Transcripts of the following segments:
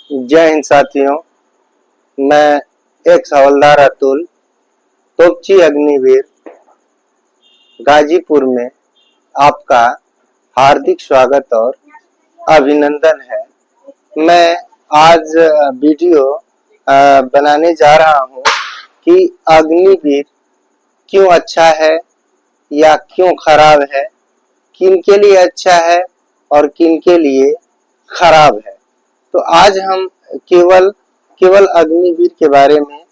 जय हिंद साथियों, मैं एक हवलदार अतुल तोपची अग्निवीर गाजीपुर में आपका हार्दिक स्वागत और अभिनंदन है। मैं आज वीडियो बनाने जा रहा हूं कि अग्निवीर क्यों अच्छा है या क्यों खराब है, किन के लिए अच्छा है और किन के लिए खराब है। तो आज हम केवल अग्निवीर के बारे में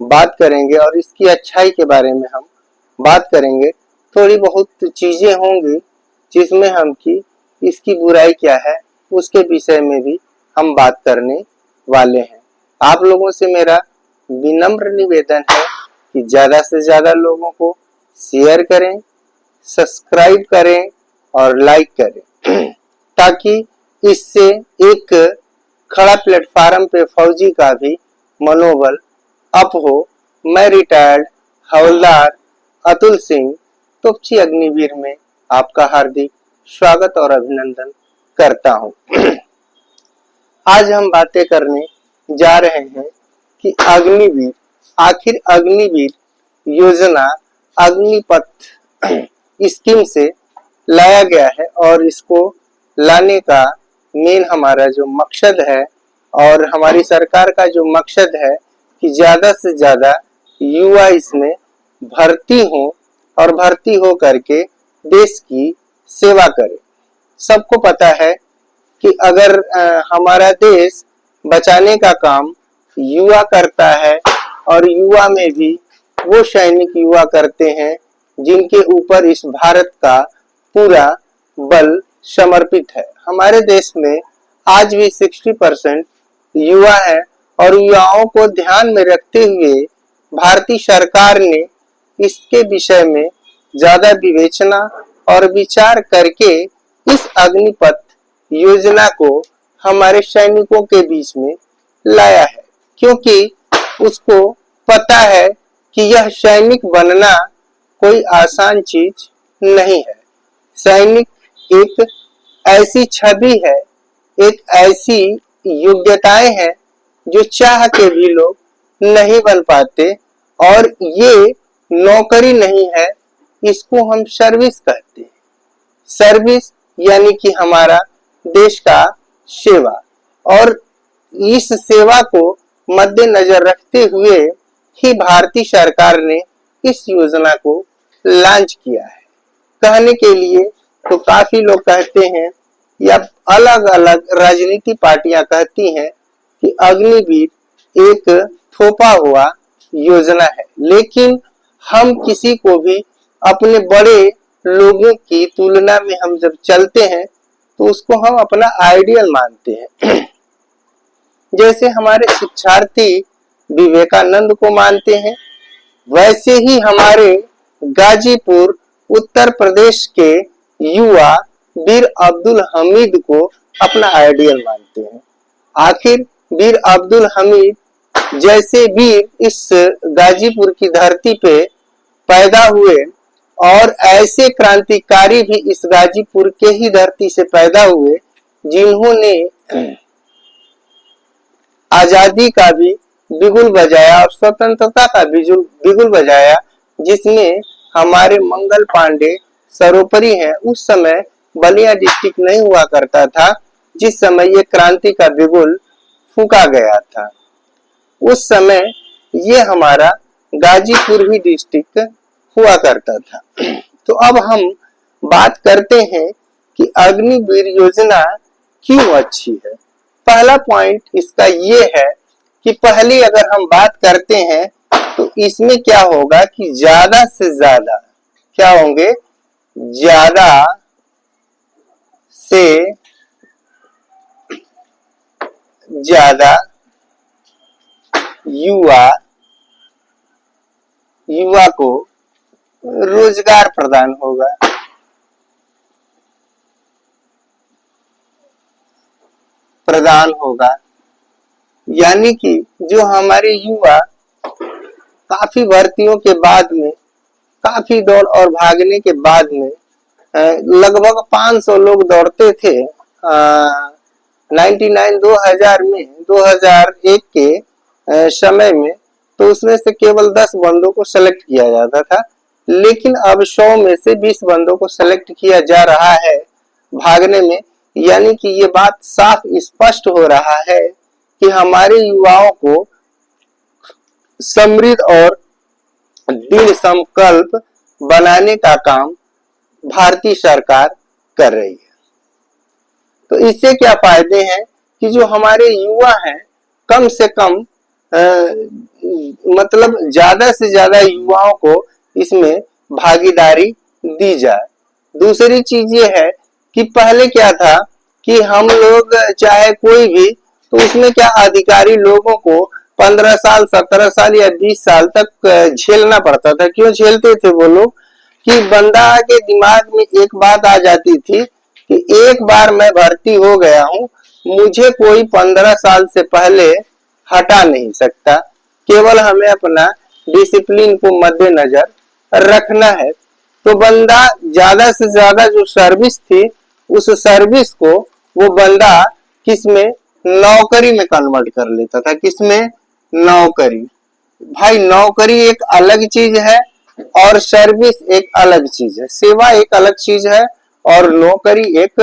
बात करेंगे और इसकी अच्छाई के बारे में हम बात करेंगे। थोड़ी बहुत चीजें होंगी जिसमें हम कि इसकी बुराई क्या है उसके विषय में भी हम बात करने वाले हैं। आप लोगों से मेरा विनम्र निवेदन है कि ज्यादा से ज्यादा लोगों को शेयर करें, सब्सक्राइब करें और लाइक करें ताकि इससे एक खड़ा प्लेटफार्म पे फौजी का भी मनोबल अप हो। मैं रिटायर्ड हवलदार अतुल सिंह तोपची अग्निवीर में आपका हार्दिक स्वागत और अभिनंदन करता हूं। आज हम बातें करने जा रहे हैं कि अग्निवीर, आखिर अग्निवीर योजना अग्निपथ स्कीम से लाया गया है और इसको लाने का मेन हमारा जो मकसद है और हमारी सरकार का जो मकसद है कि ज्यादा से ज्यादा युवा इसमें भर्ती हो और भर्ती हो करके देश की सेवा करे। सबको पता है कि अगर हमारा देश बचाने का काम युवा करता है और युवा में भी वो सैनिक युवा करते हैं जिनके ऊपर इस भारत का पूरा बल समर्पित है। हमारे देश में आज भी 60% युवा है और युवाओं को ध्यान में रखते हुए भारतीय सरकार ने इसके विषय में ज्यादा विवेचना और विचार करके इस अग्निपथ योजना को हमारे सैनिकों के बीच में लाया है, क्योंकि उसको पता है कि यह सैनिक बनना कोई आसान चीज नहीं है। सैनिक एक ऐसी छवि है, एक ऐसी योग्यताएं हैं जो चाह के भी लोग नहीं बन पाते और ये नौकरी नहीं है, इसको हम सर्विस कहते हैं। सर्विस यानी कि हमारा देश का सेवा, और इस सेवा को मद्देनजर रखते हुए ही भारतीय सरकार ने इस योजना को लॉन्च किया है। कहने के लिए तो काफी लोग कहते हैं या अलग अलग राजनीति पार्टियां कहती हैं कि अग्निवीर एक थोपा हुआ योजना है, लेकिन हम किसी को भी अपने बड़े लोगों की तुलना में हम जब चलते हैं तो उसको हम अपना आइडियल मानते हैं। जैसे हमारे शिक्षार्थी विवेकानंद को मानते हैं, वैसे ही हमारे गाजीपुर उत्तर प्रदेश के युवा वीर अब्दुल हमीद को अपना आइडियल मानते हैं। आखिर वीर अब्दुल हमीद जैसे वीर इस गाजीपुर की धरती पे पैदा हुए और ऐसे क्रांतिकारी भी इस गाजीपुर के ही धरती से पैदा हुए जिन्होंने आजादी का भी बिगुल बजाया और स्वतंत्रता का बिगुल बजाया, जिसमें हमारे मंगल पांडे सर्वोपरि हैं। उस समय बलिया डिस्ट्रिक्ट नहीं हुआ करता था जिस समय ये क्रांति का बिगुल फूंका गया था। उस समय ये हमारा गाजीपुर ही डिस्ट्रिक्ट हुआ करता था। तो अब हम बात करते हैं कि अग्निवीर योजना क्यों अच्छी है। पहला पॉइंट इसका ये है कि पहली अगर हम बात करते हैं तो इसमें क्या होगा कि ज्यादा से ज्यादा क्या होंगे, ज्यादा से ज्यादा युवा को रोजगार प्रदान होगा। यानी कि जो हमारे युवा काफी भर्तियों के बाद में, काफी दौड़ और भागने के बाद में लगभग 500 लोग दौड़ते थे 99 2000 में 2001 के समय में तो उसमें से केवल 10 बंदों को सेलेक्ट किया जाता था, लेकिन अब 100 में से 20 बंदों को सेलेक्ट किया जा रहा है भागने में। यानी कि ये बात साफ स्पष्ट हो रहा है कि हमारे युवाओं को समृद्ध और दृढ़ संकल्प बनाने का काम भारतीय सरकार कर रही है। तो इससे क्या फायदे हैं कि जो हमारे युवा हैं कम से कम मतलब ज्यादा से ज्यादा युवाओं को इसमें भागीदारी दी जाए। दूसरी चीज ये है कि पहले क्या था कि हम लोग चाहे कोई भी, तो उसमें क्या अधिकारी लोगों को 15 साल 17 साल या 20 साल तक झेलना पड़ता था। क्यों झेलते थे वो लोग? कि बंदा के दिमाग में एक बात आ जाती थी कि एक बार मैं भर्ती हो गया हूं, मुझे कोई 15 साल से पहले हटा नहीं सकता, केवल हमें अपना डिसिप्लिन को मद्देनजर रखना है। तो बंदा ज्यादा से ज्यादा जो सर्विस थी उस सर्विस को वो बंदा किसमें, नौकरी में कन्वर्ट कर लेता था। किसमें? नौकरी। भाई नौकरी एक अलग चीज है और सर्विस एक अलग चीज है, सेवा एक अलग चीज है और नौकरी एक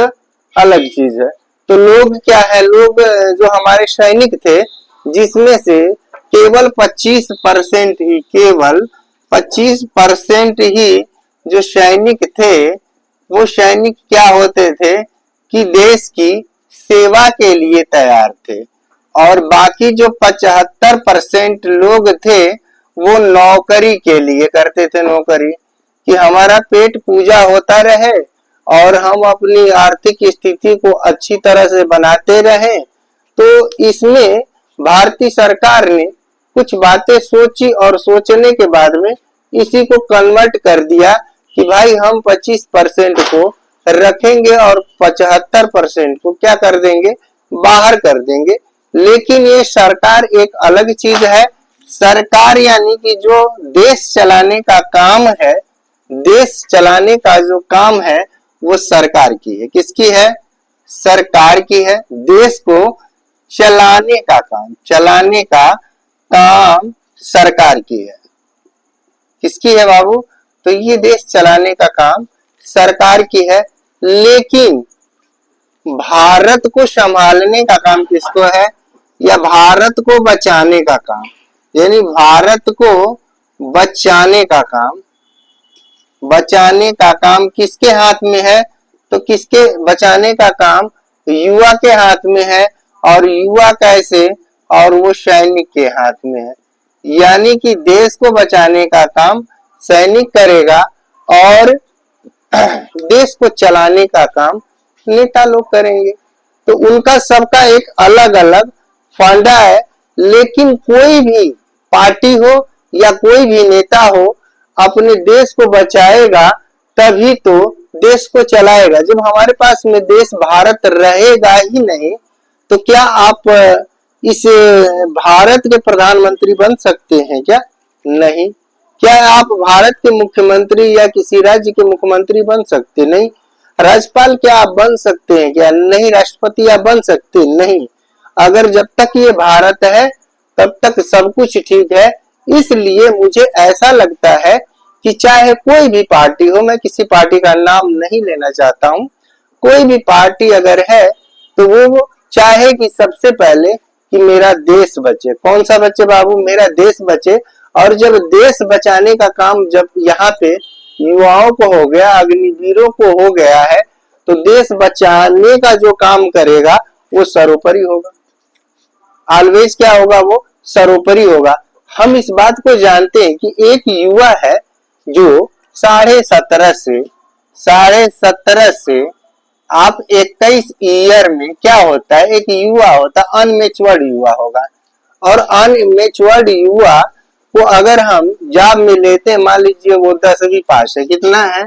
अलग चीज है। तो लोग क्या है, लोग जो हमारे सैनिक थे जिसमें से केवल 25% ही, केवल 25% ही जो सैनिक थे वो सैनिक क्या होते थे कि देश की सेवा के लिए तैयार थे, और बाकी जो 75% लोग थे वो नौकरी के लिए करते थे। नौकरी कि हमारा पेट पूजा होता रहे और हम अपनी आर्थिक स्थिति को अच्छी तरह से बनाते रहे। तो इसमें भारतीय सरकार ने कुछ बातें सोची और सोचने के बाद में इसी को कन्वर्ट कर दिया कि भाई हम 25% को रखेंगे और 75% को क्या कर देंगे, बाहर कर देंगे। लेकिन ये सरकार एक अलग चीज है। सरकार यानी कि जो देश चलाने का काम है, देश चलाने का जो काम है वो सरकार की है। किसकी है? सरकार की है। देश को चलाने का काम, चलाने का काम सरकार की है। किसकी है बाबू? तो ये देश चलाने का काम सरकार की है। लेकिन भारत को संभालने का काम किसको है, या भारत को बचाने का काम, यानी भारत को बचाने का काम, बचाने का काम किसके हाथ में है? तो किसके बचाने का काम युवा के हाथ में है। और युवा कैसे? और वो सैनिक के हाथ में है। यानी कि देश को बचाने का काम सैनिक करेगा और देश को चलाने का काम नेता लोग करेंगे। तो उनका सबका एक अलग अलग फंडा है। लेकिन कोई भी पार्टी हो या कोई भी नेता हो अपने देश को बचाएगा तभी तो देश को चलाएगा। जब हमारे पास में देश भारत रहेगा ही नहीं तो क्या आप इस भारत के प्रधानमंत्री बन सकते हैं क्या? नहीं। क्या आप भारत के मुख्यमंत्री या किसी राज्य के मुख्यमंत्री बन सकते? नहीं। राज्यपाल क्या आप बन सकते हैं क्या? नहीं। राष्ट्रपति आप बन सकते? नहीं। अगर जब तक ये भारत है तब तक सब कुछ ठीक है। इसलिए मुझे ऐसा लगता है कि चाहे कोई भी पार्टी हो, मैं किसी पार्टी का नाम नहीं लेना चाहता हूं, कोई भी पार्टी अगर है तो वो चाहे कि सबसे पहले कि मेरा देश बचे। कौन सा बचे बाबू? मेरा देश बचे। और जब देश बचाने का काम जब यहाँ पे युवाओं को हो गया, अग्निवीरों को हो गया है, तो देश बचाने का जो काम करेगा वो सर्वोपरि होगा। ऑलवेज क्या होगा? वो सर्वोपरि होगा। हम इस बात को जानते हैं कि एक युवा है जो 17.5 से आप 21 ईयर में क्या होता है, एक युवा होता है अनमेच्योर्ड युवा होगा। और अनमेच्योर्ड युवा को अगर हम जॉब में लेते हैं, मान लीजिए वो 10वीं पास है, कितना है?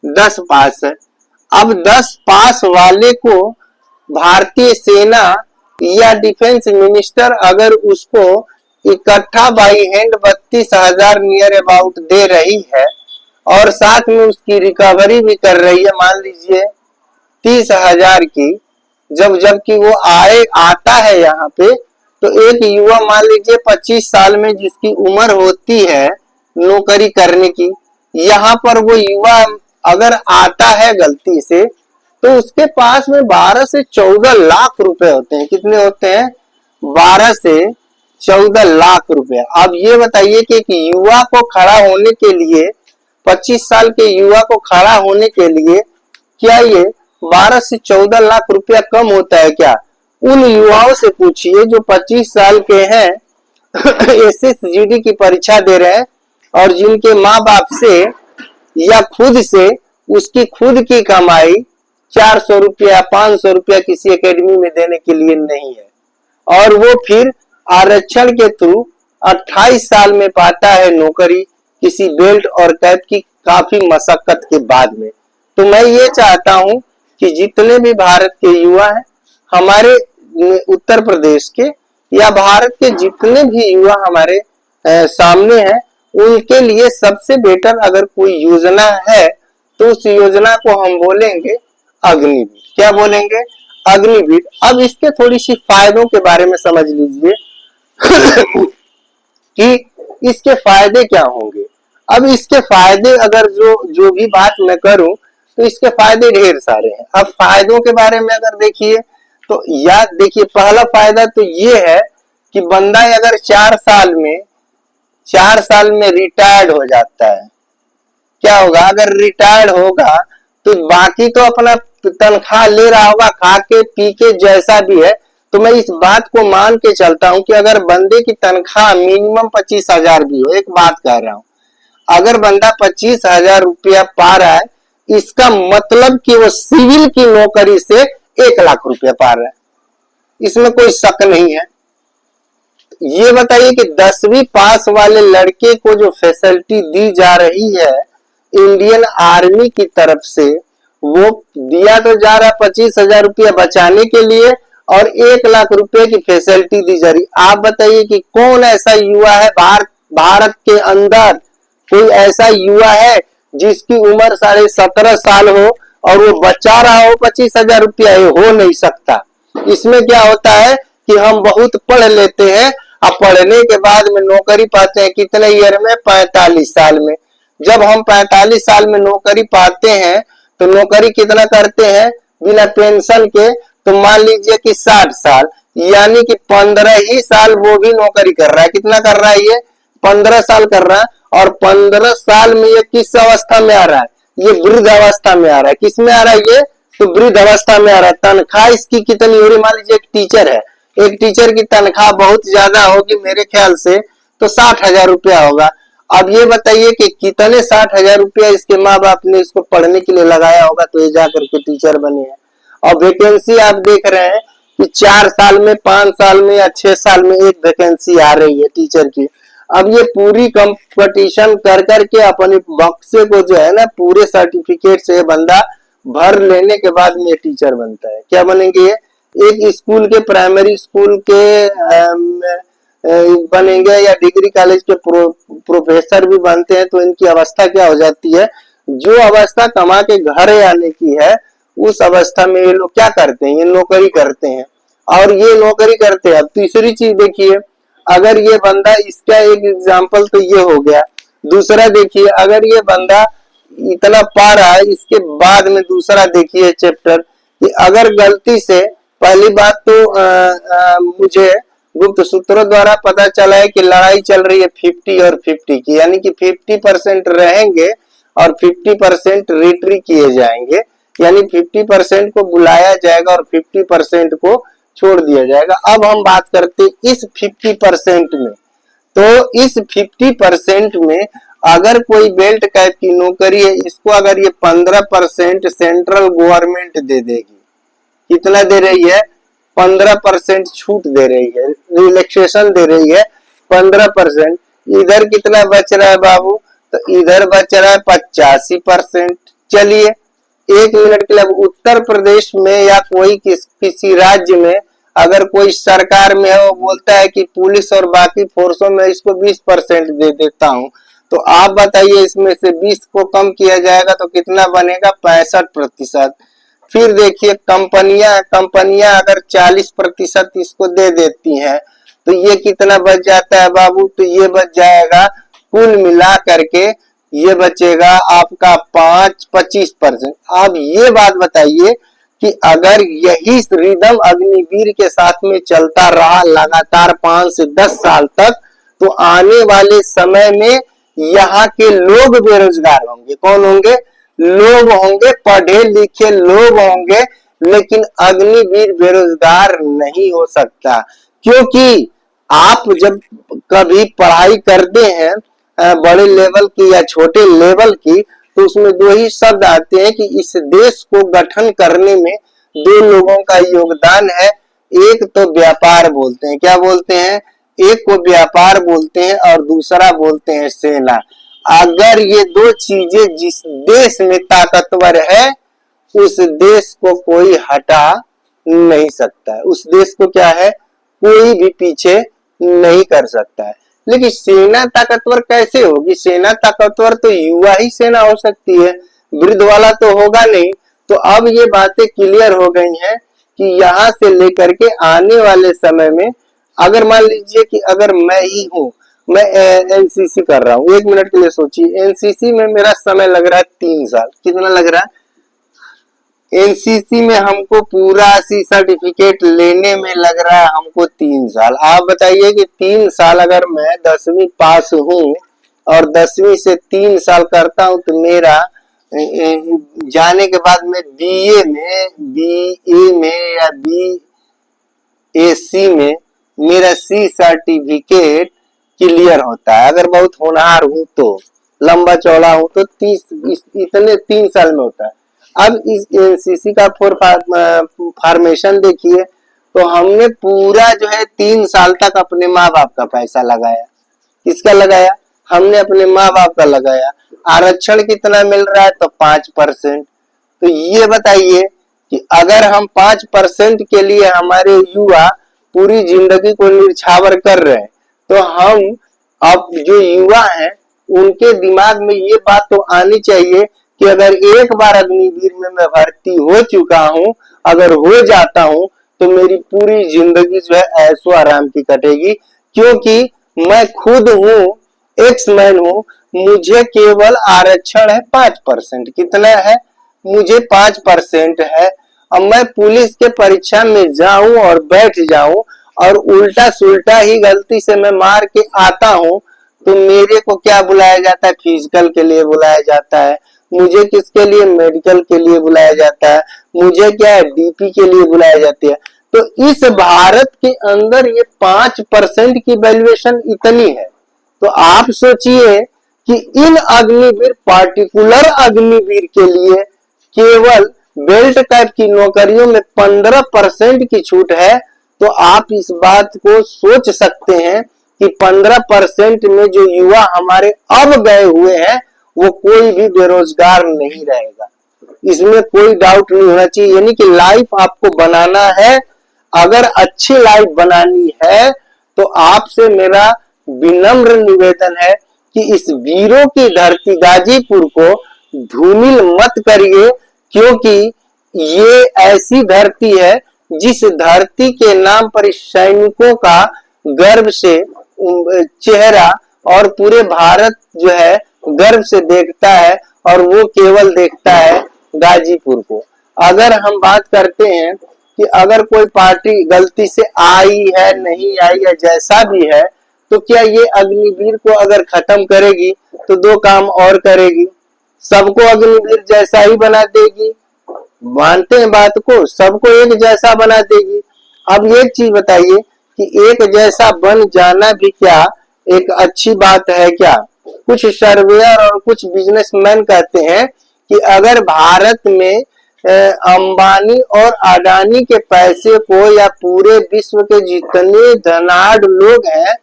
10 पास है। अब 10 पास वाले को भारतीय सेना या डिफेंस मिनिस्टर अगर उसको इकट्ठा by hand 32,000 near about they रही है और साथ में उसकी रिकवरी भी कर रही है, मान लीजिए 30,000 की जबकि वो आता है यहाँ पे, तो एक युवा मान लीजिए 25 साल में जिसकी उम्र होती है नौकरी करने की, यहाँ पर वो युवा अगर आता है गलती से, तो उसके पास में 12 से 14 लाख रुपए होते हैं। कितने होते हैं? 12 से 14 लाख रुपए। अब ये बताइए कि एक युवा को खड़ा होने के लिए, 25 साल के युवा को खड़ा होने के लिए क्या ये 12 से 14 लाख रुपया कम होता है क्या? उन युवाओं से पूछिए जो 25 साल के हैं, एसएसजीडी की परीक्षा दे रहे हैं और जिनके माँ बाप से या खुद से उसकी खुद की कमाई 400 रुपया 500 रुपया किसी एकेडमी में देने के लिए नहीं है, और वो फिर आरक्षण के थ्रू 28 साल में पाता है नौकरी किसी बेल्ट और कैप की काफी मशक्कत के बाद में। तो मैं ये चाहता हूं कि जितने भी भारत के युवा हैं, हमारे उत्तर प्रदेश के या भारत के जितने भी युवा हमारे सामने हैं, उनके लिए सबसे बेटर अगर कोई योजना है तो उस योजना को हम बोलेंगे अग्निवीर। क्या बोलेंगे? अग्निवीर। अब इसके थोड़ी सी फायदों के बारे में समझ लीजिए कि इसके फायदे क्या होंगे। अब इसके फायदे अगर जो भी बात मैं करूं तो इसके फायदे ढेर सारे हैं। अब फायदों के बारे में अगर देखिए तो याद देखिए, पहला फायदा तो ये है कि बंदा अगर 4 साल में रिटायर्ड हो जाता है, क्या होगा? अगर रिटायर्ड होगा तो बाकी तो अपना तनख्वाह ले रहा होगा, खा के पी के जैसा भी है। तो मैं इस बात को मान के चलता हूं कि अगर बंदे की तनख्वाह मिनिमम 25,000 भी हो, एक बात कह रहा हूं, अगर बंदा 25,000 रुपया पा रहा है, इसका मतलब कि वो सिविल की नौकरी से 1 लाख रुपया पा रहा है, इसमें कोई शक नहीं है। ये बताइए कि 10वीं पास वाले लड़के को जो फैसिलिटी दी जा रही है इंडियन आर्मी की तरफ से, वो दिया तो जा रहा है 25,000 रुपया बचाने के लिए और 1 लाख रुपए की फैसिलिटी दी जा रही। आप बताइए कि कौन ऐसा युवा है भारत के अंदर, कोई ऐसा युवा है जिसकी उम्र 17.5 साल हो और वो बचा रहा हो 25,000 रुपया? ये हो नहीं सकता। इसमें क्या होता है कि हम बहुत पढ़ लेते हैं, अब पढ़ने के बाद में नौकरी पाते हैं कितने ईयर में? 45 साल में। जब हम 45 साल में नौकरी पाते हैं तो नौकरी कितना करते हैं बिना पेंशन के? तो मान लीजिए कि 60 साल, यानी कि 15 ही साल वो भी नौकरी कर रहा है। कितना कर रहा है ये? 15 साल कर रहा है। और 15 साल में ये किस अवस्था में आ रहा है? ये वृद्ध अवस्था में आ रहा है। किस में आ रहा है ये? तो वृद्ध अवस्था में आ रहा है। तनख्वाह इसकी कितनी हो रही? मान लीजिए एक टीचर है, एक टीचर की तनख्वाह बहुत ज्यादा होगी मेरे ख्याल से, तो 60,000 रुपया होगा। अब ये बताइए कि कितने 60,000 रुपया इसके माँ बाप ने इसको पढ़ने के लिए लगाया होगा तो ये जाकर के टीचर बने हैं। और वैकेंसी आप देख रहे हैं कि 4 साल में, 5 साल में या 6 साल में एक वैकेंसी आ रही है टीचर की। अब ये पूरी कंपटीशन कर करके अपने बक्से को जो है ना पूरे सर्टिफिकेट से बंदा भर लेने के बाद में टीचर बनता है। क्या बनेंगे ये? एक स्कूल के, प्राइमरी स्कूल के बनेंगे या डिग्री कॉलेज के प्रोफेसर भी बनते हैं। तो इनकी अवस्था क्या हो जाती है? जो अवस्था कमा के घर आने की है उस अवस्था में ये लोग क्या करते हैं? ये नौकरी करते हैं। और ये नौकरी करते हैं। अब तीसरी चीज देखिए, अगर ये बंदा, इसका एक एग्जाम्पल तो ये हो गया। दूसरा देखिए, अगर ये बंदा इतना पा रहा है, इसके बाद में दूसरा देखिए चैप्टर कि अगर गलती से, पहली बात तो मुझे गुप्त सूत्रों द्वारा पता चला है कि लड़ाई चल रही है 50 और 50 की, यानी कि 50% रहेंगे और 50% रिट्री किए जाएंगे, यानी 50% को बुलाया जाएगा और 50% को छोड़ दिया जाएगा। अब हम बात करते हैं इस 50% में, तो इस 50% में अगर कोई बेल्ट कैप की नौकरी है, इसको अगर ये 15% सेंट्रल गवर्नमेंट दे देगी। कितना दे रही है? 15% छूट दे रही है, रिलैक्सेशन दे रही है 15%। इधर कितना बच रहा है बाबू? तो इधर बच रहा है 85%। चलिए 1 मिनट के लिए, उत्तर प्रदेश में या कोई किसी राज्य में अगर कोई सरकार में है, वो बोलता है कि पुलिस और बाकी फोर्सों में इसको 20% दे देता हूं, तो आप बताइए इसमें से 20 को कम किया जाएगा तो कितना बनेगा? 65%। फिर देखिए कंपनियां अगर 40% इसको दे देती हैं तो ये कितना बच जाता है बाबू, तो ये बच जाएगा कुल मिला करके ये बचेगा आपका 25%। अब ये बात बताइए कि अगर यही रिदम अग्निवीर के साथ में चलता रहा लगातार 5 से 10 साल तक, तो आने वाले समय में यहाँ के लोग बेरोजगार होंगे। कौन होंगे? लोग होंगे, पढ़े लिखे लोग होंगे, लेकिन अग्निवीर बेरोजगार नहीं हो सकता। क्योंकि आप जब कभी पढ़ाई करते हैं बड़े लेवल की या छोटे लेवल की, तो उसमें दो ही शब्द आते हैं कि इस देश को गठन करने में दो लोगों का योगदान है। एक तो व्यापार बोलते हैं, क्या बोलते हैं? एक को व्यापार बोलते हैं और दूसरा बोलते हैं सेना। अगर ये दो चीजें जिस देश में ताकतवर है, उस देश को कोई हटा नहीं सकता है। उस देश को क्या है, कोई भी पीछे नहीं कर सकता है। लेकिन सेना ताकतवर कैसे होगी? सेना ताकतवर तो युवा ही सेना हो सकती है, वृद्ध वाला तो होगा नहीं। तो अब ये बातें क्लियर हो गई हैं कि यहाँ से लेकर के आने वाले समय में अगर मान लीजिए कि अगर मैं ही हूँ, मैं एनसीसी कर रहा हूँ, 1 मिनट के लिए सोचिए, एनसीसी में मेरा समय लग रहा है 3 साल। कितना लग रहा है? एनसीसी में हमको पूरा सी सर्टिफिकेट लेने में लग रहा है हमको 3 साल। आप बताइए कि 3 साल अगर मैं 10वीं पास हूँ और 10वीं से 3 साल करता हूँ, तो मेरा जाने के बाद में बीए में या बीएससी में मेरा सी सर्टिफिकेट क्लियर होता है। अगर बहुत होनहार हूँ तो, लंबा चौड़ा हूँ तो 3 साल में होता है। अब इस एनसीसी का फॉर्मेशन देखिए, तो हमने पूरा जो है 3 साल तक अपने माँ बाप का पैसा लगाया। किसका लगाया? हमने अपने माँ बाप का लगाया। आरक्षण कितना मिल रहा है? तो 5%। तो ये बताइए कि अगर हम 5% के लिए हमारे युवा पूरी जिंदगी को निछावर कर रहे हैं, तो हम अब जो युवा हैं उनके दिमाग में ये बात तो आनी चाहिए कि अगर एक बार अग्निवीर में मैं भर्ती हो चुका हूँ, अगर हो जाता हूँ, तो मेरी पूरी जिंदगी जो है ऐशो आराम की कटेगी। क्योंकि मैं खुद हूँ, एक्समैन हूँ, मुझे केवल आरक्षण है 5%। कितना है? मुझे 5% है। अब मैं पुलिस के परीक्षा में जाऊं और बैठ जाऊं और उल्टा सुल्टा ही गलती से मैं मार के आता हूं, तो मेरे को क्या बुलाया जाता है? फिजिकल के लिए बुलाया जाता है। मुझे किसके लिए? मेडिकल के लिए बुलाया जाता है। मुझे क्या है? डीपी के लिए बुलाया जाती है। तो इस भारत के अंदर ये 5% की वैल्यूएशन इतनी है। तो आप सोचिए कि इन अग्निवीर, पार्टिकुलर अग्निवीर के लिए केवल बेल्ट टाइप की नौकरियों में 15% की छूट है। तो आप इस बात को सोच सकते हैं कि 15% में जो युवा हमारे अब गए हुए हैं, वो कोई भी बेरोजगार नहीं रहेगा। इसमें कोई डाउट नहीं होना चाहिए। यानी कि लाइफ आपको बनाना है, अगर अच्छी लाइफ बनानी है, तो आपसे मेरा विनम्र निवेदन है कि इस वीरों की धरती गाजीपुर को धूमिल मत करिए। क्योंकि ये ऐसी धरती है जिस धरती के नाम पर सैनिकों का गर्व से चेहरा और पूरे भारत जो है गर्व से देखता है, और वो केवल देखता है गाजीपुर को। अगर हम बात करते हैं कि अगर कोई पार्टी गलती से आई है, नहीं आई है, जैसा भी है, तो क्या ये अग्निवीर को अगर खत्म करेगी तो 2 काम और करेगी। सबको अग्निवीर जैसा ही बना देगी, मानते हैं बात को, सबको एक जैसा बना देगी। अब एक चीज बताइए कि एक जैसा बन जाना भी क्या एक अच्छी बात है क्या? कुछ सर्वेयर और कुछ बिजनेसमैन कहते हैं कि अगर भारत में अंबानी और अडानी के पैसे को या पूरे विश्व के जितने धनाढ़ लोग हैं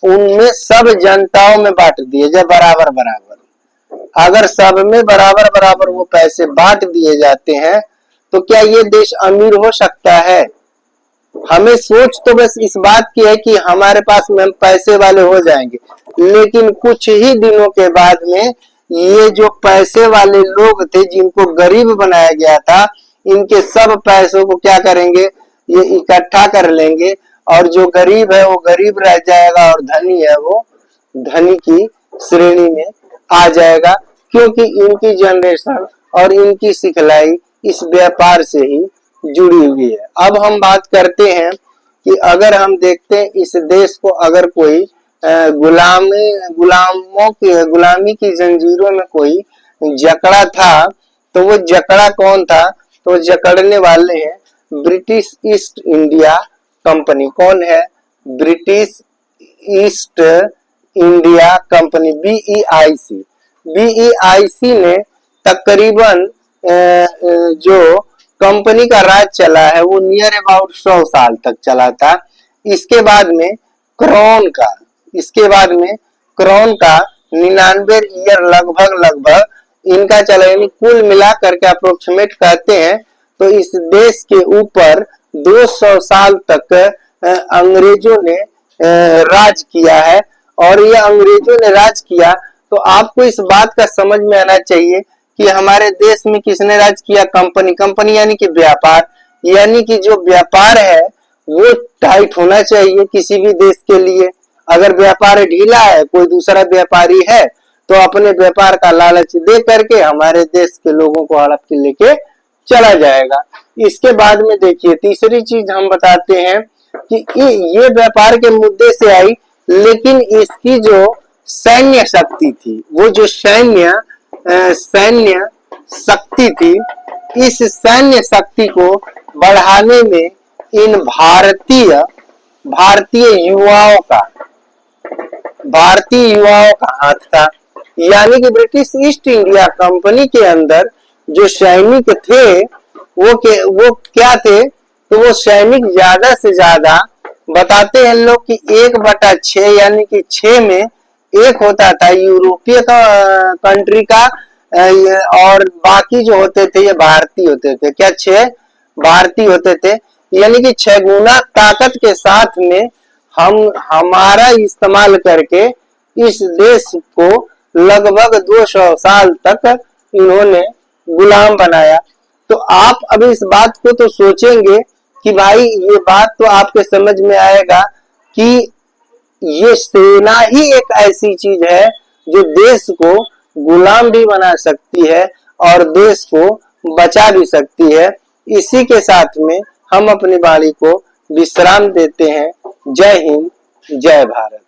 उनमें सब जनताओं में बांट दिए जाए बराबर बराबर। अगर सब में बराबर बराबर वो पैसे बांट दिए जाते हैं, तो क्या ये देश अमीर हो सकता है? हमें सोच तो बस इस बात की है कि हमारे पास में हम पैसे वाले हो जाएंगे, लेकिन कुछ ही दिनों के बाद में ये जो पैसे वाले लोग थे जिनको गरीब बनाया गया था, इनके सब पैसों को क्या करेंगे, ये इकट्ठा कर लेंगे और जो गरीब है वो गरीब रह जाएगा और धनी है वो धनी की श्रेणी में आ जाएगा, क्योंकि इनकी जनरेशन और इनकी सिखलाई इस व्यापार से ही जुड़ी हुई है। अब हम बात करते हैं कि अगर हम देखते हैं इस देश को अगर कोई गुलामी की जंजीरों में कोई जकड़ा था तो वो जकड़ा कौन था, तो जकड़ने वाले हैं ब्रिटिश ईस्ट इंडिया कंपनी। कौन है, British east India company, BEIC। BEIC ने तकरीबन जो कंपनी का राज चला है वो नियर अबाउट 100 साल तक चला था। इसके बाद में क्राउन का 99 ईयर लगभग इनका चला, यानी कुल मिलाकर के अप्रोक्सीमेट कहते हैं तो इस देश के ऊपर 200 साल तक अंग्रेजों ने राज किया है। और ये अंग्रेजों ने राज किया तो आपको इस बात का समझ में आना चाहिए कि हमारे देश में किसने राज किया, कंपनी यानी कि व्यापार, यानी कि जो व्यापार है वो टाइट होना चाहिए किसी भी देश के लिए। अगर व्यापार ढीला है, कोई दूसरा व्यापारी है तो अपने व्यापार का लालच दे करके हमारे देश के लोगों को हड़प के लेके चला जाएगा। इसके बाद में देखिए तीसरी चीज हम बताते हैं कि ये व्यापार के मुद्दे से आई, लेकिन इसकी जो सैन्य शक्ति थी, वो जो सैन्य शक्ति थी, इस सैन्य शक्ति को बढ़ाने में इन भारतीय युवाओं का हाथ था। यानी कि ब्रिटिश ईस्ट इंडिया कंपनी के अंदर जो सैनिक थे वो क्या थे, तो वो सैनिक ज्यादा से ज्यादा बताते हैं लोग कि 1/6 यानी कि 6 में 1 होता था यूरोपीय कंट्री का और बाकी जो होते थे ये भारतीय होते थे। क्या 6 भारतीय होते थे, यानी कि 6 गुना ताकत के साथ में हमारा इस्तेमाल करके इस देश को लगभग 200 साल तक इन्होंने गुलाम बनाया। तो आप अभी इस बात को तो सोचेंगे कि भाई ये बात तो आपके समझ में आएगा कि ये सेना ही एक ऐसी चीज है जो देश को गुलाम भी बना सकती है और देश को बचा भी सकती है। इसी के साथ में हम अपनी वाणी को विश्राम देते हैं। जय हिंद, जय भारत।